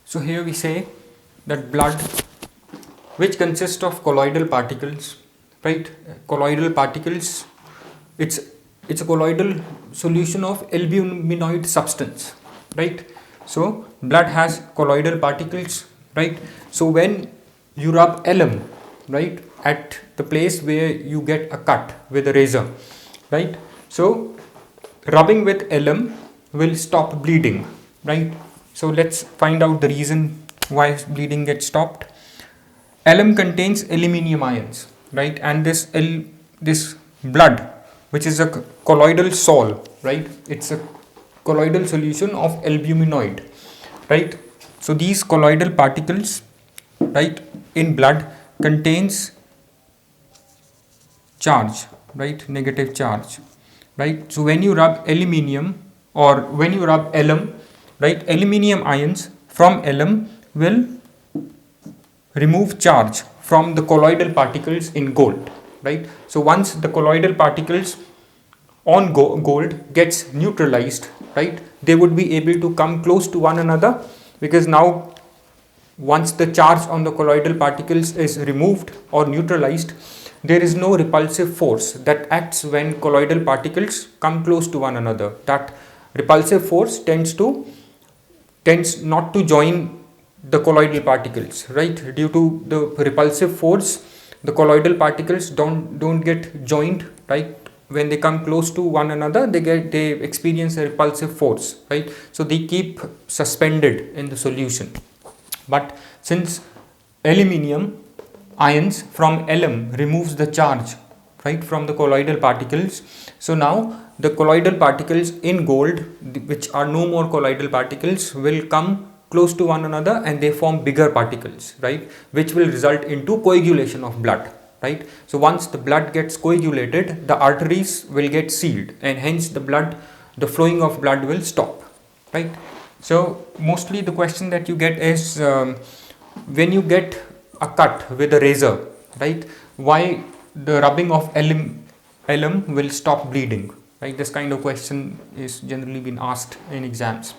So here we say that blood, which consists of colloidal particles, right? Colloidal particles, it's it's a colloidal solution of albuminoid substance, right? So blood has colloidal particles, right? So when you rub alum, right, at the place where you get a cut with a razor, right? So rubbing with alum will stop bleeding, right? So let's find out the reason why bleeding gets stopped. Alum contains aluminium ions, right? And this blood, which is a colloidal sol, right? It's a colloidal solution of albuminoid, right? So these colloidal particles, right, in blood contains charge, right? Negative charge, right? So when you rub aluminium or when you rub alum, right, aluminium ions from alum will remove charge from the colloidal particles in gold, right? So once the colloidal particles on gold gets neutralized, right, they would be able to come close to one another, because now once the charge on the colloidal particles is removed or neutralized, there is no repulsive force that acts when colloidal particles come close to one another. That repulsive force tends not to join the colloidal particles, right? Due to the repulsive force, the colloidal particles don't get joined, right? When they come close to one another, they experience a repulsive force, right? So they keep suspended in the solution. But since aluminium ions from alum removes the charge, right, from the colloidal particles, so now the colloidal particles in gold, which are no more colloidal particles, will come close to one another and they form bigger particles, right, which will result into coagulation of blood, right? So once the blood gets coagulated, the arteries will get sealed and hence the flowing of blood will stop, right? So mostly the question that you get is, when you get a cut with a razor, right, why the rubbing of alum will stop bleeding, right? This kind of question is generally been asked in exams,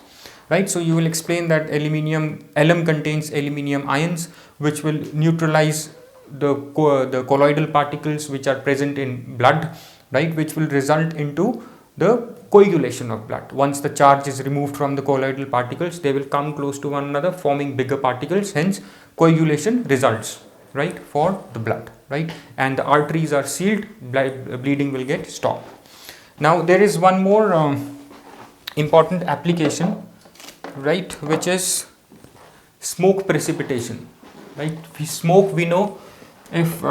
right? So you will explain that alum contains aluminium ions which will neutralize the colloidal particles which are present in blood, right, which will result into the coagulation of blood. Once the charge is removed from the colloidal particles, they will come close to one another, forming bigger particles, hence coagulation results, right, for the blood, right, and the arteries are sealed, bleeding will get stopped. Now there is one more important application, right, which is smoke precipitation, right? Smoke, we know, if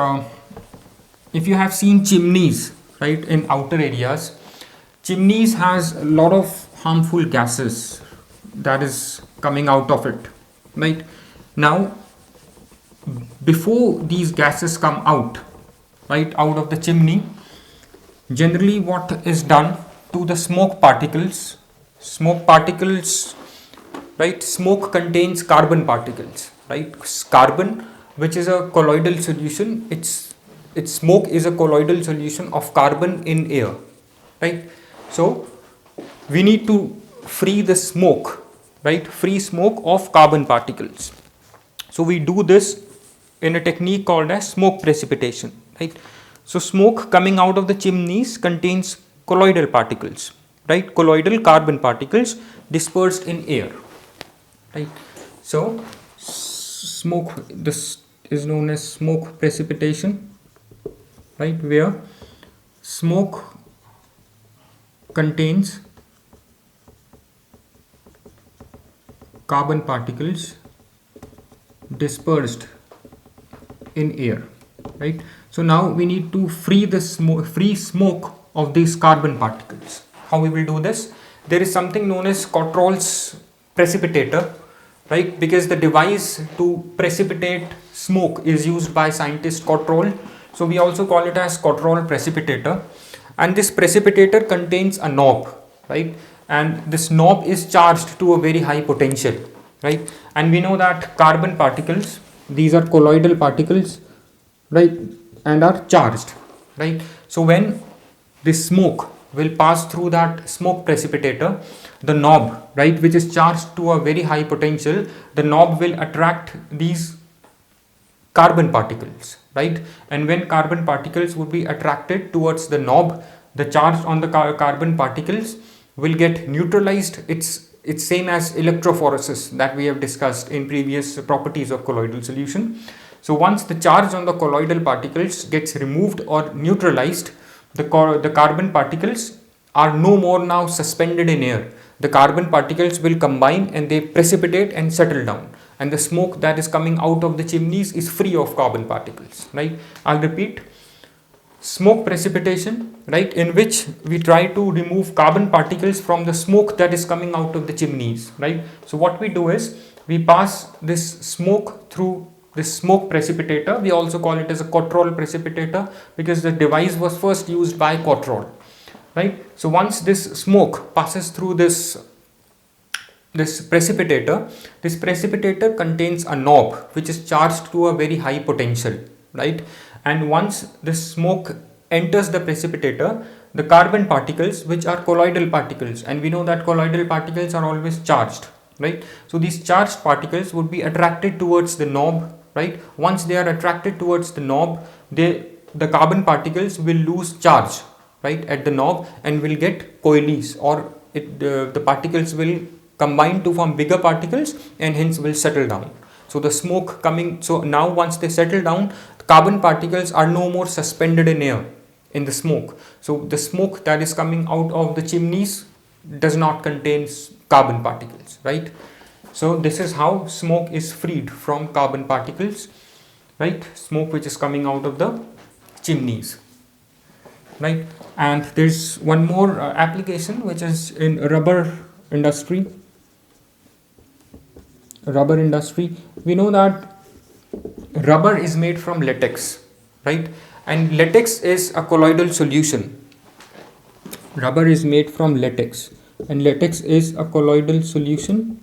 you have seen chimneys, right, in outer areas, chimneys has a lot of harmful gases that is coming out of it, right? Now before these gases come out, right, out of the chimney, generally what is done to the smoke particles, right, smoke contains carbon particles, right? Carbon, which is a colloidal solution, its smoke is a colloidal solution of carbon in air, right? So we need to free the smoke, right, free smoke of carbon particles. So we do this in a technique called as smoke precipitation, right? So smoke coming out of the chimneys contains colloidal particles, right, colloidal carbon particles dispersed in air, right? So smoke, this is known as smoke precipitation, right, where smoke contains carbon particles dispersed in air, right? So now we need to free smoke of these carbon particles. How we will do this? There is something known as Cottrell's precipitator, right? Because the device to precipitate smoke is used by scientist Cottrell, so we also call it as Cottrell precipitator. And this precipitator contains a knob, right, and this knob is charged to a very high potential, right? And we know that carbon particles, these are colloidal particles, right, and are charged, right? So when this smoke will pass through that smoke precipitator. The knob, right, which is charged to a very high potential, the knob will attract these carbon particles, right? And when carbon particles would be attracted towards the knob, the charge on the carbon particles will get neutralized. It's same as electrophoresis that we have discussed in previous properties of colloidal solution. So once the charge on the colloidal particles gets removed or neutralized, the carbon particles are no more now suspended in air. The carbon particles will combine and they precipitate and settle down, and the smoke that is coming out of the chimneys is free of carbon particles, right? I'll repeat: smoke precipitation, right, in which we try to remove carbon particles from the smoke that is coming out of the chimneys, right? So what we do is we pass this smoke through this smoke precipitator. We also call it as a Cottrell precipitator because the device was first used by Cottrell, right? So once this smoke passes through this precipitator, this precipitator contains a knob which is charged to a very high potential, right? And once this smoke enters the precipitator, the carbon particles, which are colloidal particles, and we know that colloidal particles are always charged, right? So these charged particles would be attracted towards the knob, right? Once they are attracted towards the knob, the carbon particles will lose charge, right, at the knob, and will get coalesce, or the particles will combine to form bigger particles and hence will settle down. So the smoke coming, so now once they settle down, the carbon particles are no more suspended in air in the smoke. So the smoke that is coming out of the chimneys does not contain carbon particles, right? So this is how smoke is freed from carbon particles, right? Smoke which is coming out of the chimneys, right? And there's one more application which is in rubber industry. Rubber industry, we know that rubber is made from latex, right? And latex is a colloidal solution. Rubber is made from latex, and latex is a colloidal solution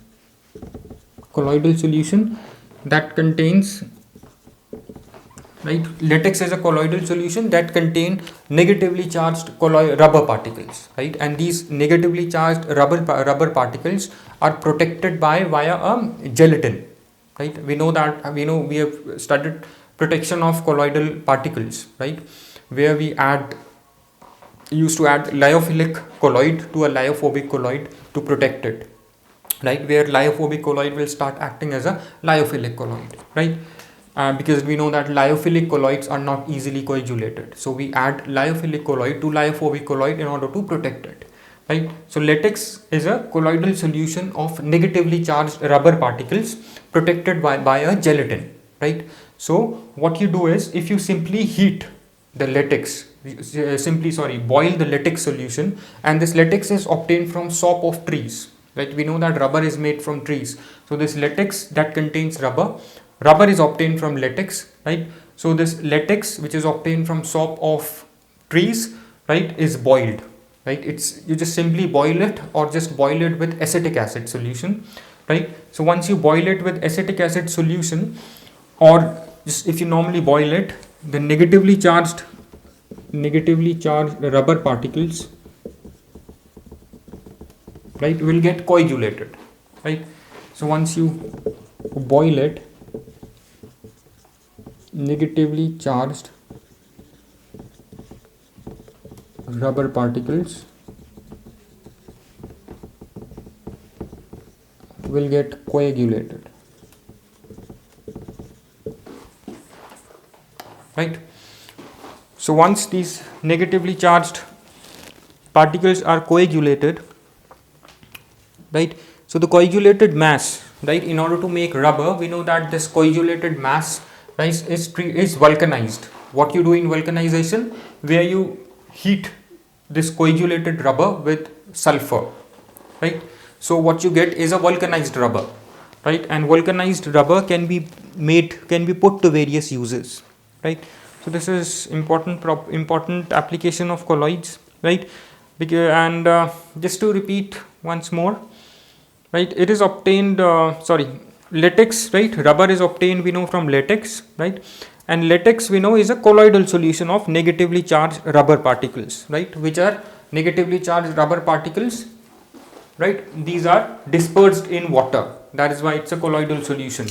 that contains, right, latex is a colloidal solution that contain negatively charged rubber particles, right? And these negatively charged rubber particles are protected by via a gelatin, right? We know we have studied protection of colloidal particles, right, where we used to add lyophilic colloid to a lyophobic colloid to protect it, right, where lyophobic colloid will start acting as a lyophilic colloid, right? Because we know that lyophilic colloids are not easily coagulated. So we add lyophilic colloid to lyophobic colloid in order to protect it, right? So latex is a colloidal solution of negatively charged rubber particles protected by a gelatin, right? So what you do is, if you simply heat the latex, boil the latex solution, and this latex is obtained from sop of trees, right? We know that rubber is made from trees. So this latex that contains rubber is obtained from latex, right? So this latex which is obtained from sop of trees, right, is boiled, right? You just simply boil it, or just boil it with acetic acid solution, right? So once you boil it with acetic acid solution, or just if you normally boil it, the negatively charged rubber particles, right, will get coagulated, right? So once you boil it, negatively charged rubber particles will get coagulated, right? So once these negatively charged particles are coagulated, right, so the coagulated mass, right, in order to make rubber, we know that this coagulated mass, right, is vulcanized. What you do in vulcanization, where you heat this coagulated rubber with sulfur, right? So what you get is a vulcanized rubber, right? And vulcanized rubber can be put to various uses, right? So this is important application of colloids, right? And just to repeat once more, right, it is obtained, latex, right, rubber is obtained, we know, from latex, right? And latex, we know, is a colloidal solution of negatively charged rubber particles, right, which are negatively charged rubber particles, right, these are dispersed in water. That is why it's a colloidal solution.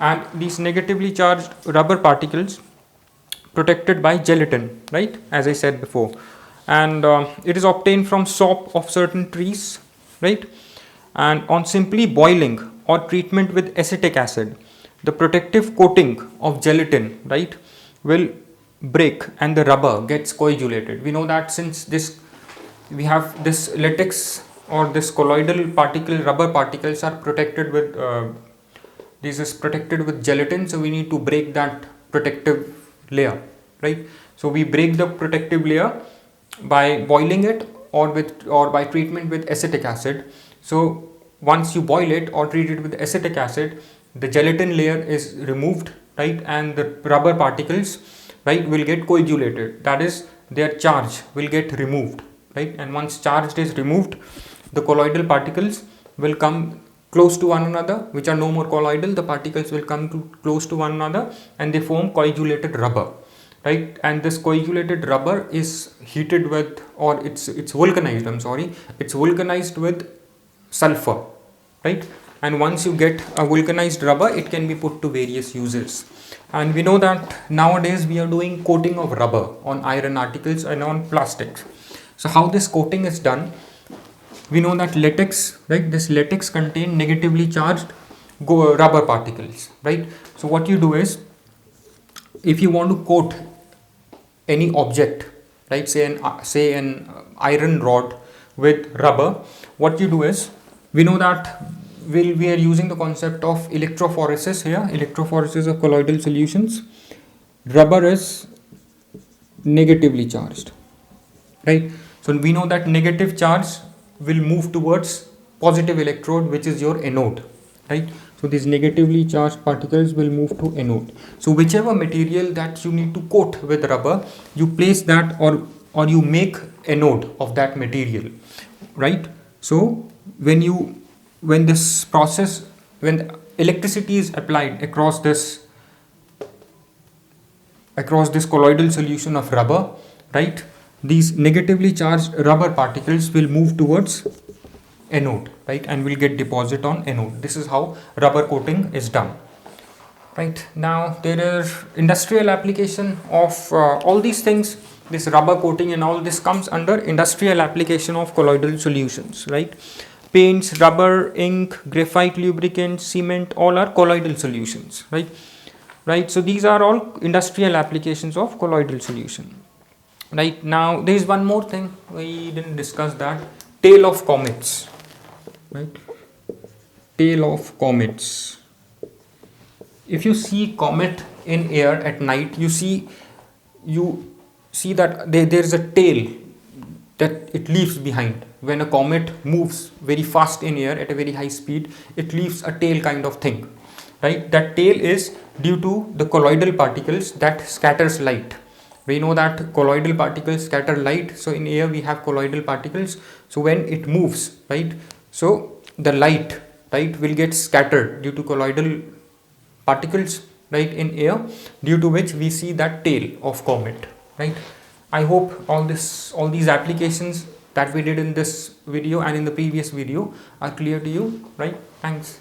And these negatively charged rubber particles protected by gelatin, right, as I said before. And it is obtained from sap of certain trees, right. And on simply boiling or treatment with acetic acid, the protective coating of gelatin, right, will break and the rubber gets coagulated. We know that since we have this latex or this colloidal particle, rubber particles are protected with this is protected with gelatin, so we need to break that protective layer, right. So we break the protective layer by boiling it or by treatment with acetic acid. So once you boil it or treat it with acetic acid, the gelatin layer is removed, right, and the rubber particles, right, will get coagulated. That is, their charge will get removed, right. And once charge is removed, the colloidal particles will come close to one another, which are no more colloidal. The particles will come close to one another and they form coagulated rubber, right. And this coagulated rubber is heated with, or it's vulcanized, it's vulcanized with sulfur, right. And once you get a vulcanized rubber, it can be put to various uses. And we know that nowadays we are doing coating of rubber on iron articles and on plastics. So how this coating is done, we know that latex, right, this latex contain negatively charged rubber particles, right. So what you do is, if you want to coat any object, right, say an iron rod with rubber, what you do is, we know that we are using the concept of electrophoresis here, electrophoresis of colloidal solutions. Rubber is negatively charged, right. So we know that negative charge will move towards positive electrode, which is your anode, right. So these negatively charged particles will move to anode. So whichever material that you need to coat with rubber, you place that or you make anode of that material, right. So when electricity is applied across this colloidal solution of rubber, right, these negatively charged rubber particles will move towards anode, right, and will get deposit on anode. This is how rubber coating is done, right. Now there is industrial application of all these things. This rubber coating and all this comes under industrial application of colloidal solutions, right. Paints, rubber, ink, graphite, lubricant, cement, all are colloidal solutions, right. So these are all industrial applications of colloidal solution. Right. Now there is one more thing we didn't discuss, that tail of comets, right. Tail of comets. If you see comet in air at night, you see that there is a tail that it leaves behind. When a comet moves very fast in air at a very high speed, it leaves a tail kind of thing, right. That tail is due to the colloidal particles that scatters light. We know that colloidal particles scatter light, so in air we have colloidal particles. So when it moves, right, so the light, right, will get scattered due to colloidal particles, right, in air, due to which we see that tail of comet, right. I hope all these applications that we did in this video and in the previous video are clear to you, right. Thanks.